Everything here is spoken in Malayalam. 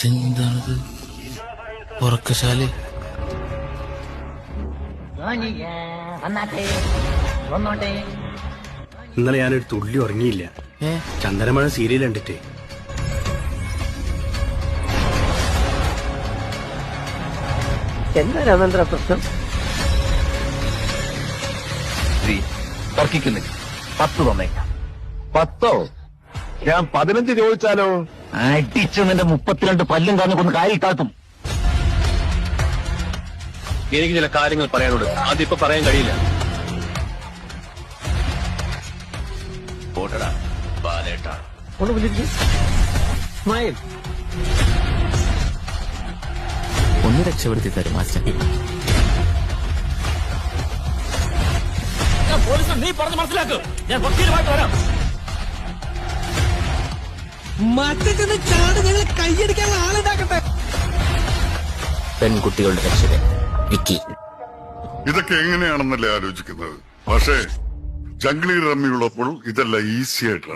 ഇതെന്താണത്? ഉറക്കശാല. ഇന്നലെ ഞാനൊരു തുള്ളി ഉറങ്ങിയില്ല. ചന്ദനമഴ സീരിയൽ കണ്ടിട്ടേ. എന്താ രാമേന്ദ്ര പ്രശ്നം? തർക്കിക്കുന്നില്ല. 10 തന്നേക്കാം. 10? ഞാൻ 15 ചോദിച്ചാലോ? അടിച്ചു നിന്റെ 32 പല്ലും കാഞ്ഞു കൊന്ന് കാലിൽ താഴ്ത്തും. എനിക്ക് ചില കാര്യങ്ങൾ പറയാനുണ്ട്. അതിപ്പോ പറയാൻ കഴിയില്ല. പോട്ടടാ ബാലേട്ടാ. ഒന്ന് വിളിച്ചു സ്മൈൽ. ഒന്ന് രക്ഷപ്പെടുത്തി തരും മാസ്റ്റർ. നീ പറഞ്ഞ് മനസ്സിലാക്കും. ഞാൻ വക്കീലുമായിട്ട് വരാം. മറ്റേ ചാട് ഞങ്ങൾ കൈയടിക്കാനുള്ള ആളുണ്ടാക്കട്ടെ. പെൺകുട്ടികളുടെ രക്ഷകൻ വിക്കി. ഇതൊക്കെ എങ്ങനെയാണെന്നല്ലേ ആലോചിക്കുന്നത്. പക്ഷേ ജംഗ്ലി റമ്മിയുള്ളപ്പോൾ ഇതെല്ലാം ഈസി ആയിട്ടാണ്.